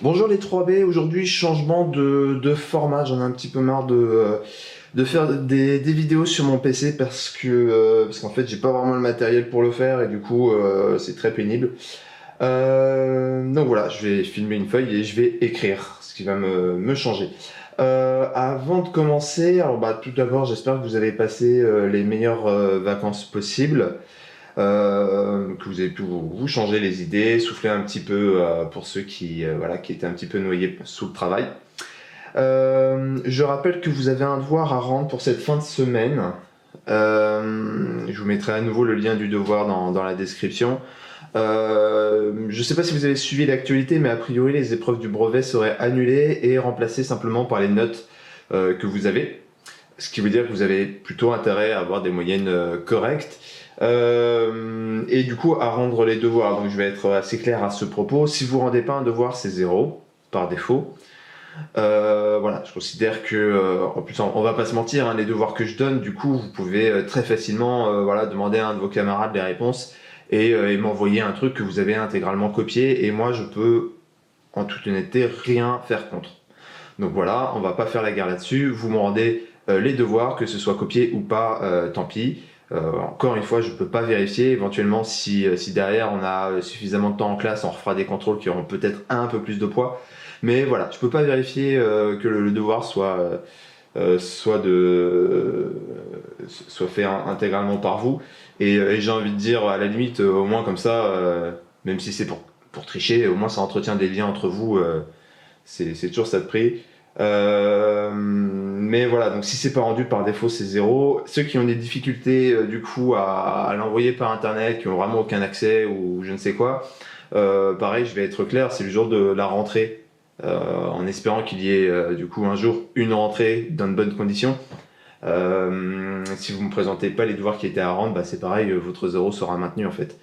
Bonjour les 3B, aujourd'hui changement de format, j'en ai un petit peu marre de faire des vidéos sur mon PC parce qu'en fait j'ai pas vraiment le matériel pour le faire et du coup c'est très pénible. Donc voilà, je vais filmer une feuille et je vais écrire, ce qui va me changer. Avant de commencer, alors bah, tout d'abord j'espère que vous avez passé les meilleures vacances possibles. Que vous avez pu vous changer les idées, souffler un petit peu pour ceux voilà, qui étaient un petit peu noyés sous le travail. Je rappelle que vous avez un devoir à rendre pour cette fin de semaine. Je vous mettrai à nouveau le lien du devoir dans la description. Je ne sais pas si vous avez suivi l'actualité, mais a priori les épreuves du brevet seraient annulées et remplacées simplement par les notes que vous avez. Ce qui veut dire que vous avez plutôt intérêt à avoir des moyennes correctes. Et du coup, à rendre les devoirs. Donc je vais être assez clair à ce propos. Si vous ne rendez pas un devoir, c'est 0, par défaut. Voilà, je considère que, en plus, on va pas se mentir, hein, les devoirs que je donne, du coup, vous pouvez très facilement voilà, demander à un de vos camarades les réponses et m'envoyer un truc que vous avez intégralement copié. Et moi, je peux, en toute honnêteté, rien faire contre. Donc voilà, on va pas faire la guerre là-dessus. Vous me rendez les devoirs, que ce soit copié ou pas, tant pis. Encore une fois, je peux pas vérifier. Éventuellement, si derrière on a suffisamment de temps en classe, on refera des contrôles qui auront peut-être un peu plus de poids. Mais voilà, je peux pas vérifier que le devoir soit fait intégralement par vous. Et j'ai envie de dire, à la limite, au moins comme ça, même si c'est pour tricher, au moins ça entretient des liens entre vous. C'est toujours ça de prix. Mais voilà, donc si c'est pas rendu par défaut, c'est 0. Ceux qui ont des difficultés du coup à l'envoyer par internet, qui ont vraiment aucun accès ou je ne sais quoi, pareil, je vais être clair, c'est le jour de la rentrée, en espérant qu'il y ait du coup un jour une rentrée dans de bonnes conditions. Si vous me présentez pas les devoirs qui étaient à rendre, bah c'est pareil, votre 0 sera maintenu en fait.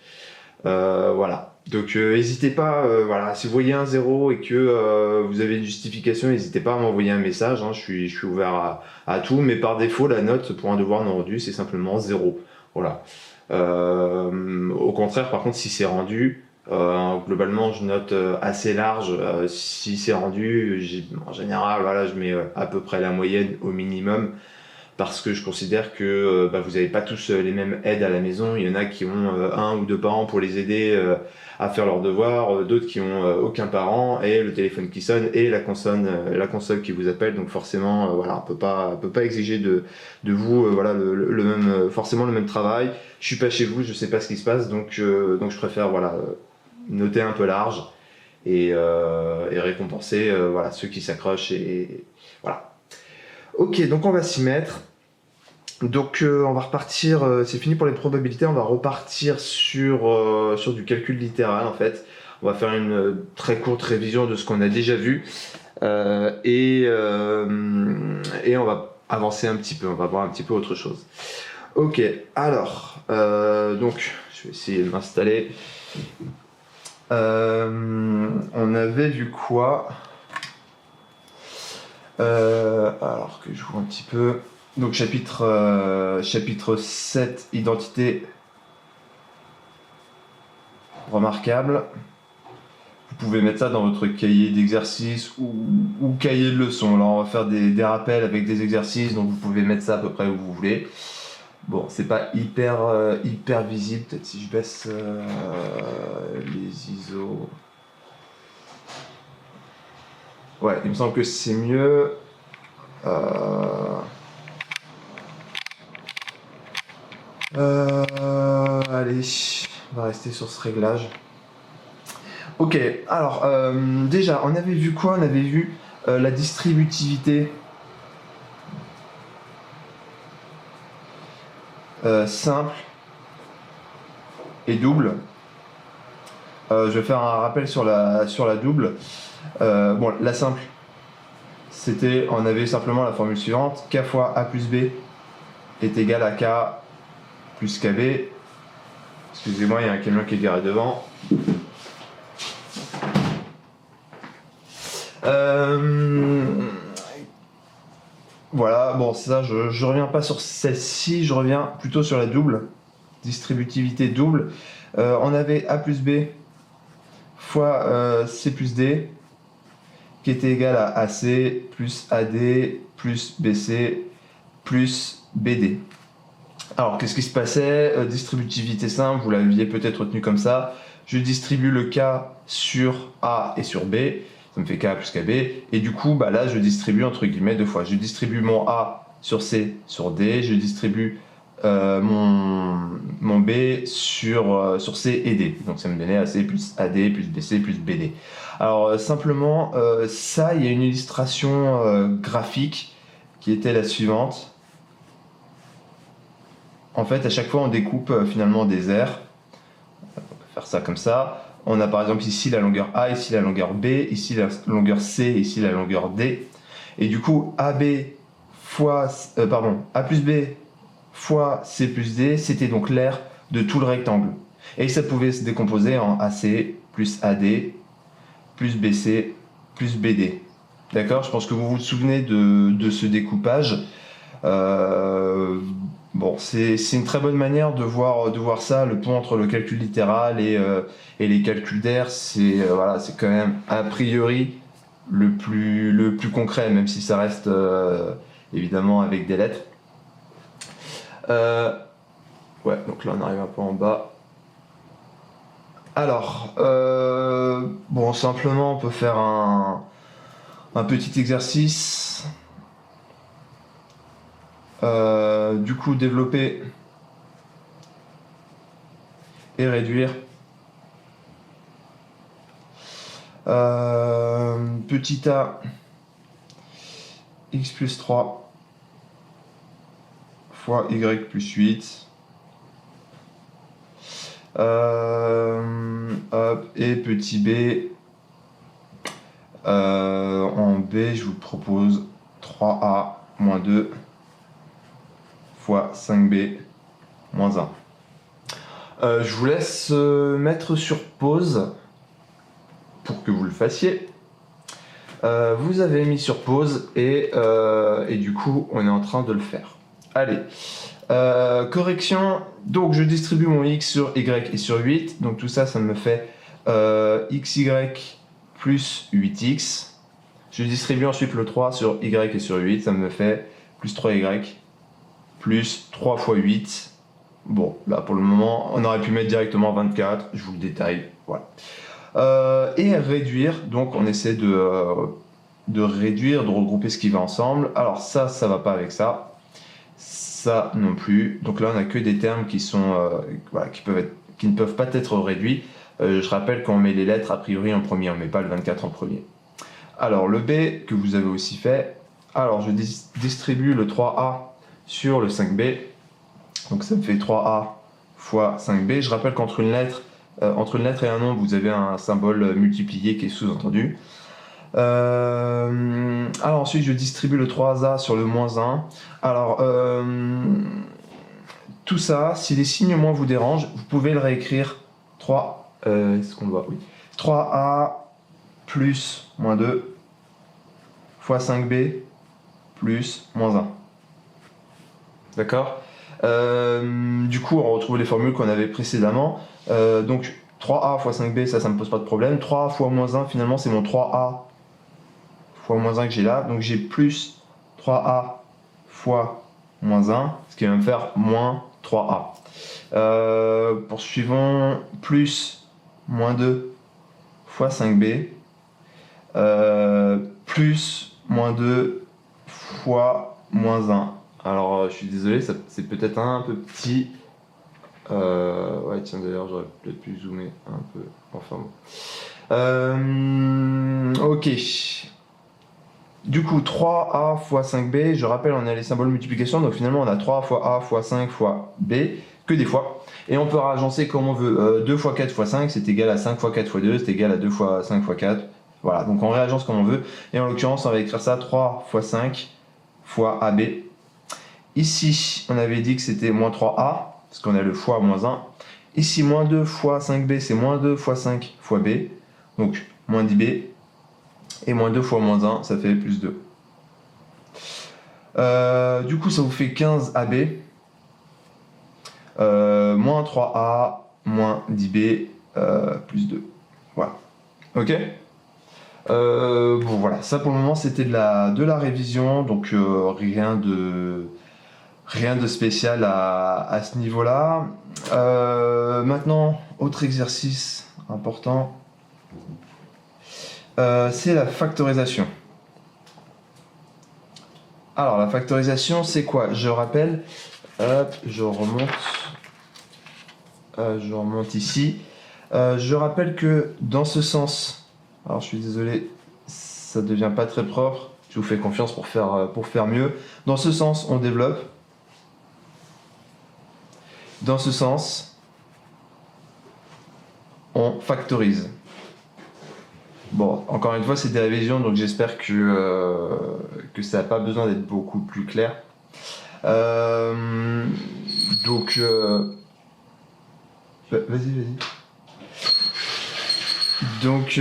Voilà. Donc n'hésitez pas, voilà, si vous voyez un 0 et que vous avez une justification, n'hésitez pas à m'envoyer un message, hein, je suis ouvert à tout, mais par défaut, la note pour un devoir non rendu, c'est simplement 0. Voilà. Au contraire, par contre, si c'est rendu, globalement, je note assez large. Si c'est rendu, en général, voilà, je mets à peu près la moyenne au minimum parce que je considère que bah, vous n'avez pas tous les mêmes aides à la maison. Il y en a qui ont un ou deux parents pour les aider à faire leurs devoirs, d'autres qui ont aucun parent et le téléphone qui sonne et la console qui vous appelle. Donc forcément, voilà, on peut pas exiger de vous voilà, le même, forcément le même travail. Je suis pas chez vous, je sais pas ce qui se passe, donc je préfère voilà, noter un peu large et récompenser voilà, ceux qui s'accrochent et voilà. Ok, donc on va s'y mettre. Donc on va repartir, c'est fini pour les probabilités, on va repartir sur du calcul littéral en fait. On va faire une très courte révision de ce qu'on a déjà vu et on va avancer un petit peu, on va voir un petit peu autre chose. Ok, alors, donc je vais essayer de m'installer. On avait vu quoi alors que je vois un petit peu. Donc chapitre 7, identité remarquable. Vous pouvez mettre ça dans votre cahier d'exercice ou cahier de leçons. Là, on va faire des rappels avec des exercices, donc vous pouvez mettre ça à peu près où vous voulez. Bon, c'est pas hyper visible. Peut-être si je baisse les ISO. Ouais, il me semble que c'est mieux. Allez, on va rester sur ce réglage. Ok, alors déjà, on avait vu quoi? On avait vu la distributivité simple et double. Je vais faire un rappel sur la double. Bon, la simple, c'était, on avait simplement la formule suivante, k fois a plus b est égal à k plus kb. Excusez-moi, il y a un camion qui est garé devant. Voilà, bon, ça, je reviens pas sur celle-ci, je reviens plutôt sur la double, distributivité double. On avait a plus b fois c plus d qui était égal à AC plus AD plus BC plus BD. Alors, qu'est-ce qui se passait? Distributivité simple, vous l'aviez peut-être retenu comme ça. Je distribue le K sur A et sur B, ça me fait K plus KB, et du coup, bah là, je distribue entre guillemets deux fois. Je distribue mon A sur C sur D, je distribue mon B sur C et D. Donc ça me donnait AC plus AD plus BC plus BD. Alors simplement, ça, il y a une illustration graphique qui était la suivante. En fait, à chaque fois, on découpe finalement des aires. On va faire ça comme ça. On a par exemple ici la longueur A, ici la longueur B, ici la longueur C, ici la longueur D. Et du coup, AB fois, A plus B fois C plus D, c'était donc l'aire de tout le rectangle. Et ça pouvait se décomposer en AC plus AD plus BC plus BD. D'accord? Je pense que vous vous souvenez de ce découpage. Bon, c'est une très bonne manière de voir ça, le pont entre le calcul littéral et les calculs d'air. C'est voilà, c'est quand même a priori le plus concret, même si ça reste évidemment avec des lettres. Ouais, donc là on arrive un peu en bas. Alors, bon, simplement on peut faire un petit exercice. Du coup, développer et réduire. Petit a x plus 3 fois y plus 8. Hop, et petit b. En b, je vous propose 3a moins 2 fois 5b moins 1. Je vous laisse mettre sur pause pour que vous le fassiez. Vous avez mis sur pause et du coup on est en train de le faire. Allez, correction, donc je distribue mon x sur y et sur 8, donc tout ça, ça me fait xy plus 8x. Je distribue ensuite le 3 sur y et sur 8, ça me fait plus 3y plus 3 fois 8. Bon, là pour le moment, on aurait pu mettre directement 24, je vous le détaille, voilà. Et réduire, donc on essaie de réduire, de regrouper ce qui va ensemble. Alors ça va pas avec ça, ça non plus. Donc là on a que des termes qui sont, voilà, qui ne peuvent pas être réduits. Je rappelle qu'on met les lettres a priori en premier, on met pas le 24 en premier. Alors le B que vous avez aussi fait, alors je distribue le 3A sur le 5B, donc ça me fait 3A fois 5B. Je rappelle qu'entre une lettre et un nombre, vous avez un symbole multiplié qui est sous-entendu. Alors ensuite, je distribue le 3A sur le moins 1. Alors, tout ça, si les signes moins vous dérangent, vous pouvez le réécrire 3, est-ce qu'on le voit? Oui. 3A plus moins 2 fois 5B plus moins 1. D'accord? Du coup, on retrouve les formules qu'on avait précédemment. Donc 3A fois 5B, ça me pose pas de problème. 3A fois moins 1, finalement, c'est mon 3A fois moins 1 que j'ai là. Donc j'ai plus 3A fois moins 1, ce qui va me faire moins 3A. Poursuivons, plus moins 2 fois 5B, plus moins 2 fois moins 1. Alors je suis désolé, c'est peut-être un peu petit. Ouais, tiens, d'ailleurs, j'aurais peut-être pu zoomer un peu. Enfin bon. Ok. Du coup, 3A fois 5B, je rappelle, on a les symboles de multiplication, donc finalement on a 3 fois A fois 5 fois B, que des fois. Et on peut ragencer comme on veut. 2 fois 4 fois 5, c'est égal à 5 fois 4 fois 2, c'est égal à 2 fois 5 fois 4. Voilà, donc on réagence comme on veut. Et en l'occurrence, on va écrire ça 3 fois 5 fois AB. Ici, on avait dit que c'était moins 3A, parce qu'on a le fois moins 1. Ici, moins 2 fois 5B, c'est moins 2 fois 5 fois B. Donc, moins 10B. Et moins 2 fois moins 1, ça fait plus 2. Du coup, ça vous fait 15 AB. Moins 3A, moins 10B, plus 2. Voilà. Ok ? Bon voilà, ça pour le moment c'était de la révision, donc rien de spécial à ce niveau-là. Maintenant, autre exercice important, c'est la factorisation. Alors la factorisation c'est quoi? Je rappelle, hop, je remonte ici. Je rappelle que dans ce sens, alors je suis désolé, ça devient pas très propre, je vous fais confiance pour faire mieux. Dans ce sens, on développe. Dans ce sens, on factorise. Bon, encore une fois, c'est des révisions, donc j'espère que ça n'a pas besoin d'être beaucoup plus clair. Donc, vas-y. Donc,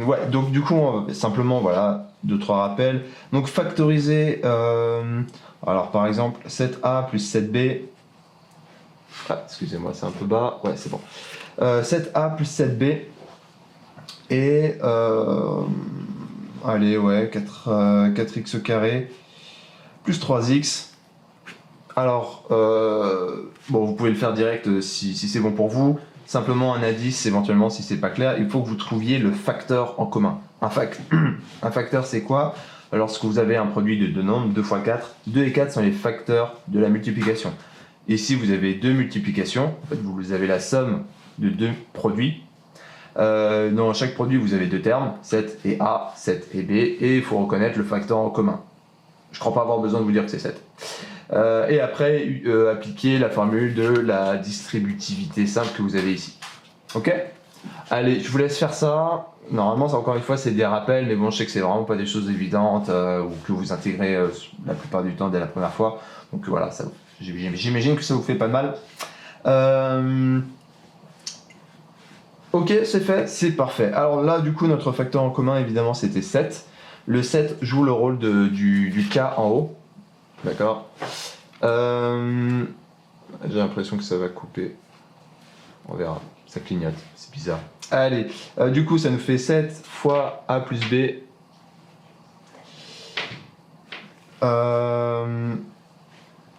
ouais, donc du coup, simplement, voilà, 2-3 rappels. Donc, factoriser, alors par exemple, 7A plus 7B. Ah, excusez-moi, c'est un peu bas. Ouais, c'est bon. 7A plus 7B. Et, allez, ouais, 4x au carré plus 3x. Alors, bon, vous pouvez le faire direct si c'est bon pour vous. Simplement un indice, éventuellement, si c'est pas clair, il faut que vous trouviez le facteur en commun. Un facteur, c'est quoi? Lorsque vous avez un produit de deux nombres, 2 fois 4, 2 et 4 sont les facteurs de la multiplication. Ici, vous avez deux multiplications. En fait, vous avez la somme de deux produits. Dans chaque produit, vous avez deux termes, 7 et A, 7 et B, et il faut reconnaître le facteur en commun. Je ne crois pas avoir besoin de vous dire que c'est 7. Et après, appliquer la formule de la distributivité simple que vous avez ici. Ok? Allez, je vous laisse faire ça. Normalement, encore une fois, c'est des rappels, mais bon, je sais que c'est vraiment pas des choses évidentes ou que vous intégrez la plupart du temps dès la première fois. Donc voilà, j'imagine que ça vous fait pas de mal. Ok, c'est fait, c'est parfait. Alors là, du coup, notre facteur en commun, évidemment, c'était 7. Le 7 joue le rôle du K en haut. D'accord. J'ai l'impression que ça va couper. On verra. Ça clignote. C'est bizarre. Allez. Du coup, ça nous fait 7 fois A plus B.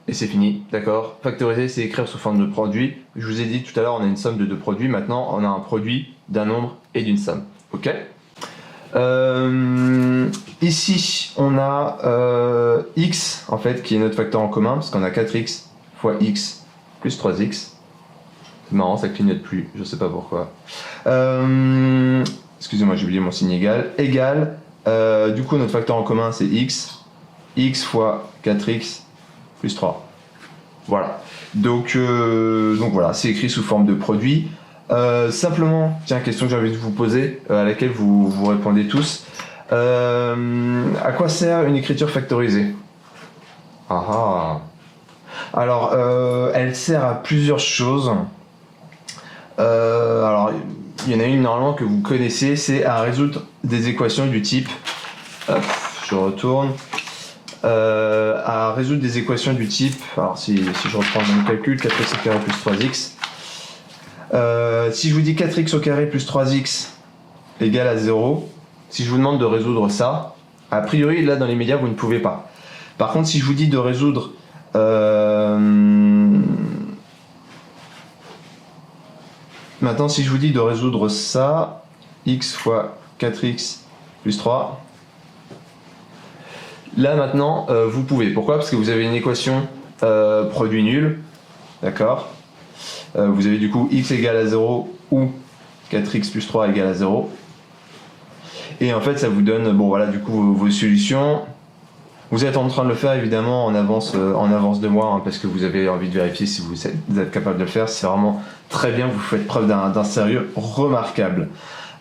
Et c'est fini. D'accord. Factoriser, c'est écrire sous forme de produit. Je vous ai dit tout à l'heure, on a une somme de deux produits. Maintenant, on a un produit d'un nombre et d'une somme. Ok. Ici, on a x, en fait, qui est notre facteur en commun, parce qu'on a 4x fois x plus 3x. C'est marrant, ça clignote plus, je sais pas pourquoi. Excusez-moi, j'ai oublié mon signe égal. Égal, du coup, notre facteur en commun, c'est x fois 4x plus 3. Voilà. Donc voilà, c'est écrit sous forme de produit. Simplement, tiens, question que j'ai envie de vous poser, à laquelle vous répondez tous. À quoi sert une écriture factorisée? Alors, elle sert à plusieurs choses. Alors, il y en a une normalement que vous connaissez, c'est à résoudre des équations du type. Hop, je retourne. À résoudre des équations du type. Alors, si je reprends mon calcul, 4x au carré plus 3x. Si je vous dis 4x au carré plus 3x égale à 0, si je vous demande de résoudre ça, a priori, là, dans les médias, vous ne pouvez pas. Par contre, si je vous dis de résoudre... Maintenant, si je vous dis de résoudre ça, x fois 4x plus 3, là, maintenant, vous pouvez. Pourquoi? Parce que vous avez une équation produit nul, d'accord? Vous avez du coup x égale à 0 ou 4x plus 3 égale à 0. Et en fait, ça vous donne, bon voilà, du coup, vos solutions. Vous êtes en train de le faire évidemment en avance de moi, hein, parce que vous avez envie de vérifier si vous êtes capable de le faire. C'est vraiment très bien, vous faites preuve d'un sérieux remarquable.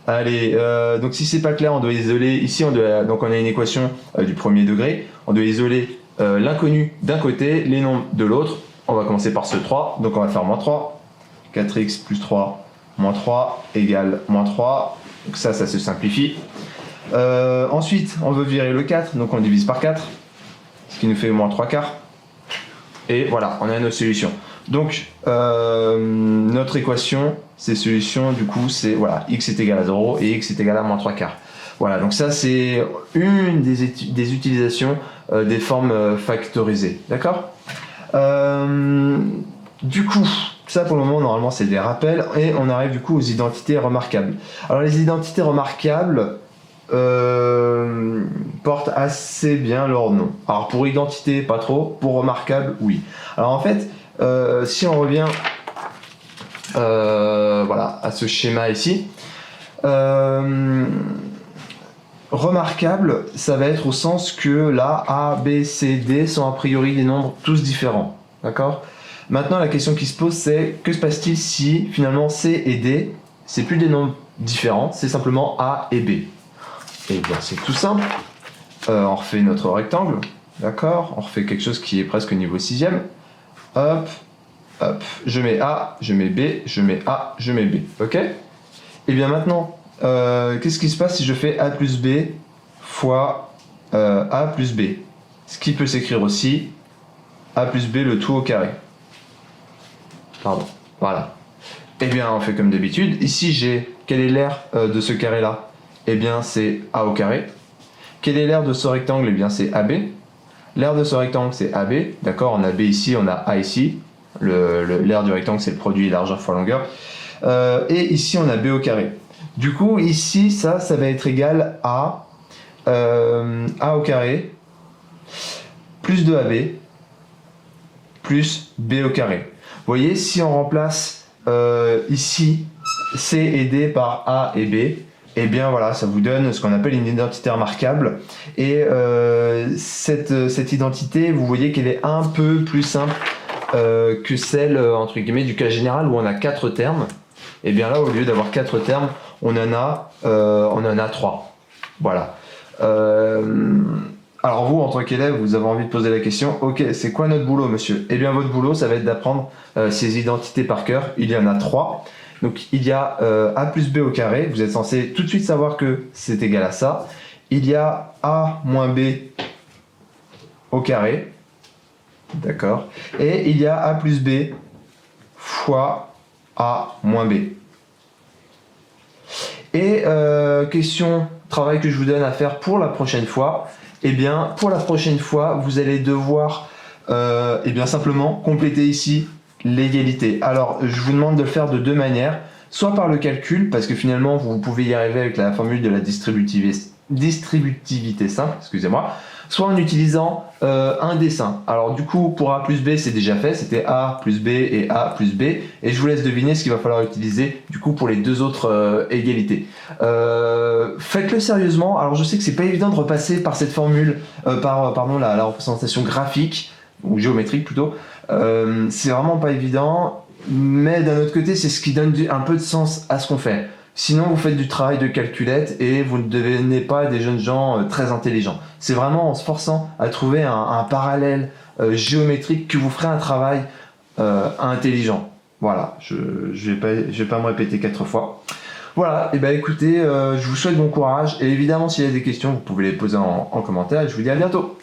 Allez, donc si c'est pas clair, on doit isoler. Ici, donc on a une équation du premier degré. On doit isoler l'inconnu d'un côté, les nombres de l'autre. On va commencer par ce 3, donc on va faire moins 3. 4x plus 3 moins 3 égale moins 3. Donc ça se simplifie. Ensuite, on veut virer le 4, donc on divise par 4, ce qui nous fait moins 3 quarts. Et voilà, on a notre solution. Donc, notre équation, ces solutions, du coup, c'est voilà, x est égal à 0 et x est égal à moins 3 quarts. Voilà, donc ça, c'est une des utilisations des formes factorisées. D'accord? Du coup, ça pour le moment, normalement, c'est des rappels. Et on arrive du coup aux identités remarquables. Alors, les identités remarquables portent assez bien leur nom. Alors, pour identité, pas trop. Pour remarquable, oui. Alors, en fait, si on revient voilà, à ce schéma ici, remarquable, ça va être au sens que là, A, B, C, D sont a priori des nombres tous différents. D'accord? Maintenant, la question qui se pose, c'est que se passe-t-il si finalement C et D, c'est plus des nombres différents, c'est simplement A et B? Et bien, c'est tout simple. On refait notre rectangle. D'accord? On refait quelque chose qui est presque au niveau 6e. Hop, hop. Je mets A, je mets B, je mets A, je mets B. Ok? Et bien maintenant, qu'est-ce qui se passe si je fais A plus B fois A plus B? Ce qui peut s'écrire aussi A plus B le tout au carré. Pardon, voilà. Et bien on fait comme d'habitude. Ici j'ai, quel est l'aire de ce carré là? Eh bien c'est A au carré. Quel est l'aire de ce rectangle? Eh bien c'est AB. L'aire de ce rectangle c'est AB. D'accord, on a B ici, on a A ici. L'aire du rectangle c'est le produit largeur fois longueur. Et ici on a B au carré. Du coup ici ça va être égal à A au carré plus 2AB plus B au carré. Vous voyez, si on remplace ici C et D par A et B, et bien voilà, ça vous donne ce qu'on appelle une identité remarquable. Et cette identité, vous voyez qu'elle est un peu plus simple que celle entre guillemets du cas général où on a 4 termes. Et bien là, au lieu d'avoir 4 termes, on en a 3. Voilà. Alors vous, en tant qu'élève, vous avez envie de poser la question, ok, c'est quoi notre boulot, monsieur? Eh bien, votre boulot, ça va être d'apprendre ces identités par cœur. Il y en a 3. Donc, il y a A plus B au carré. Vous êtes censé tout de suite savoir que c'est égal à ça. Il y a A moins B au carré. D'accord. Et il y a A plus B fois A moins B. Et question, travail que je vous donne à faire pour la prochaine fois. Eh bien, pour la prochaine fois, vous allez devoir eh bien, simplement compléter ici l'égalité. Alors, je vous demande de le faire de deux manières. Soit par le calcul, parce que finalement, vous pouvez y arriver avec la formule de la distributivité simple, excusez-moi, soit en utilisant un dessin. Alors du coup, pour A plus B, c'est déjà fait, c'était A plus B et A plus B, et je vous laisse deviner ce qu'il va falloir utiliser du coup pour les deux autres égalités. Faites-le sérieusement. Alors je sais que c'est pas évident de repasser par cette formule, pardon, la représentation graphique, ou géométrique plutôt, c'est vraiment pas évident, mais d'un autre côté, c'est ce qui donne un peu de sens à ce qu'on fait. Sinon, vous faites du travail de calculette et vous ne devenez pas des jeunes gens très intelligents. C'est vraiment en se forçant à trouver un parallèle géométrique que vous ferez un travail intelligent. Voilà, je vais pas me répéter 4 fois. Voilà, et ben écoutez, je vous souhaite bon courage et évidemment s'il y a des questions, vous pouvez les poser en commentaire et je vous dis à bientôt.